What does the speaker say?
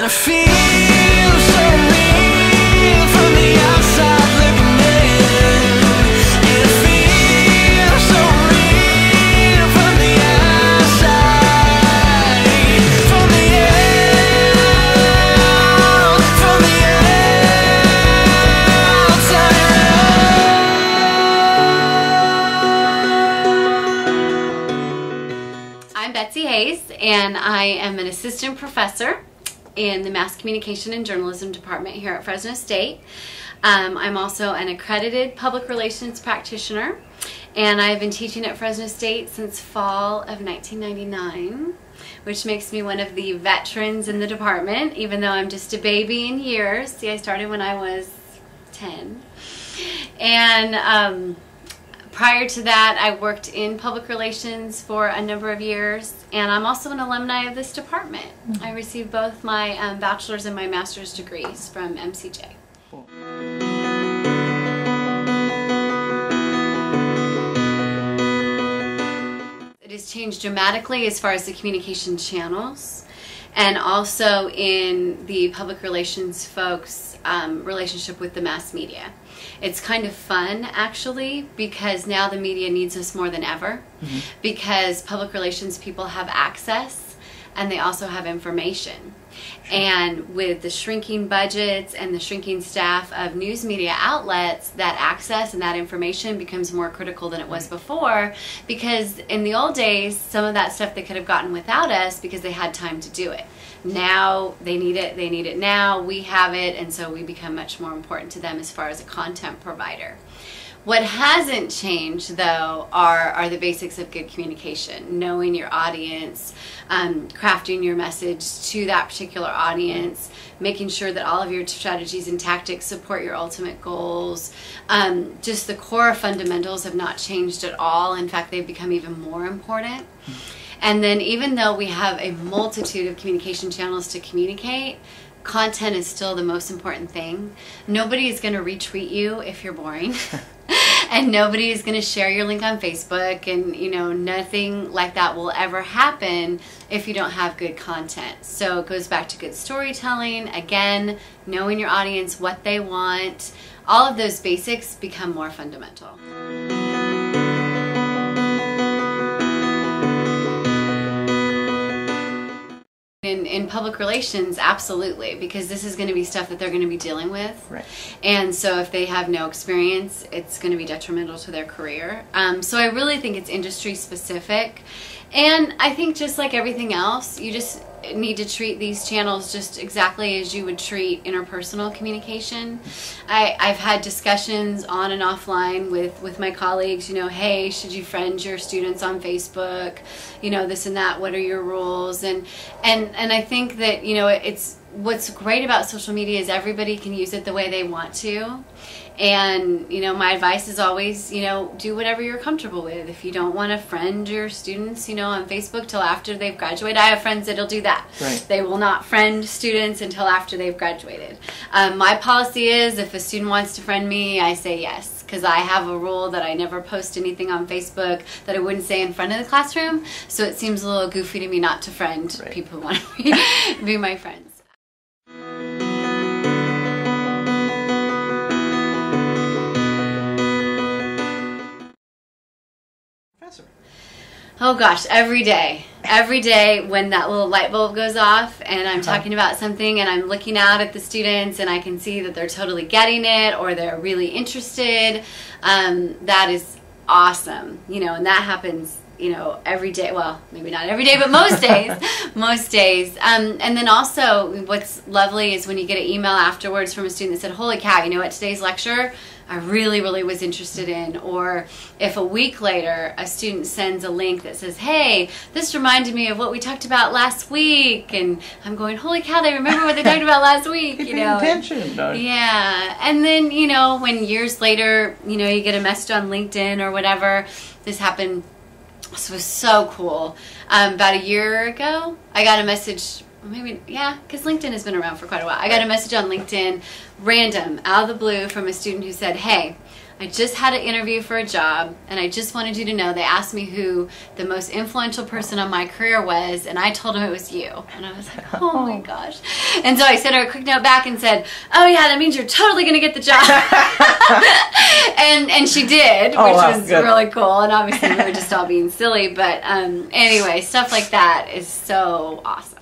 I feel so real from the outside looking in. And I feel so real from the outside. From the outside. I'm Betsy A, and I am an assistant professor in the Mass Communication and Journalism Department here at Fresno State. I'm also an accredited public relations practitioner, and I've been teaching at Fresno State since fall of 1999, which makes me one of the veterans in the department, even though I'm just a baby in years. See, I started when I was 10. And prior to that, I worked in public relations for a number of years, and I'm also an alumni of this department. I received both my bachelor's and my master's degrees from MCJ. Cool. It has changed dramatically as far as the communication channels, and also in the public relations folks' relationship with the mass media. It's kind of fun, actually, because now the media needs us more than ever, because public relations people have access and they also have information. And with the shrinking budgets and the shrinking staff of news media outlets, that access and that information becomes more critical than it was before, because in the old days, some of that stuff they could have gotten without us because they had time to do it. Now they need it now, we have it, and so we become much more important to them as far as a content provider. What hasn't changed, though, are the basics of good communication, knowing your audience, crafting your message to that particular audience, making sure that all of your strategies and tactics support your ultimate goals. Just the core fundamentals have not changed at all. In fact, they've become even more important. And then even though we have a multitude of communication channels to communicate, content is still the most important thing. Nobody is going to retweet you if you're boring. And nobody is going to share your link on Facebook, and nothing like that will ever happen if you don't have good content. So it goes back to good storytelling, again, knowing your audience, what they want. All of those basics become more fundamental. In public relations, absolutely, because this is going to be stuff that they're going to be dealing with. Right. And so if they have no experience, it's going to be detrimental to their career. So I really think it's industry specific. And I think just like everything else, you just need to treat these channels just exactly as you would treat interpersonal communication. I've had discussions on and offline with my colleagues, hey, should you friend your students on Facebook, this and that, what are your rules? And I think that, it's what's great about social media is everybody can use it the way they want to. And, my advice is always, do whatever you're comfortable with. If you don't want to friend your students, on Facebook till after they've graduated, I have friends that'll do that. Right. They will not friend students until after they've graduated. My policy is if a student wants to friend me, I say yes, because I have a rule that I never post anything on Facebook that I wouldn't say in front of the classroom. So it seems a little goofy to me not to friend people who want to be my friends. Oh gosh, every day when that little light bulb goes off and I'm talking about something and I'm looking out at the students and I can see that they're totally getting it or they're really interested, that is awesome, and that happens, every day. Well, maybe not every day, but most days, most days. And then also what's lovely is when you get an email afterwards from a student that said, holy cow, what, today's lecture I really, really was interested in. Or if a week later a student sends a link that says, hey, this reminded me of what we talked about last week, and I'm going, holy cow, they remember what they talked about last week. Keep paying attention. Yeah. And then, when years later, you get a message on LinkedIn or whatever, this happened. This was so cool. About a year ago, I got a message, maybe, yeah, because LinkedIn has been around for quite a while. I got a message on LinkedIn, random, out of the blue, from a student who said, hey, I just had an interview for a job, and I just wanted you to know they asked me who the most influential person on my career was, and I told them it was you. And I was like, oh my gosh. And so I sent her a quick note back and said, oh yeah, that means you're totally going to get the job. and she did, which was good. really cool. And obviously we were just all being silly. But anyway, stuff like that is so awesome.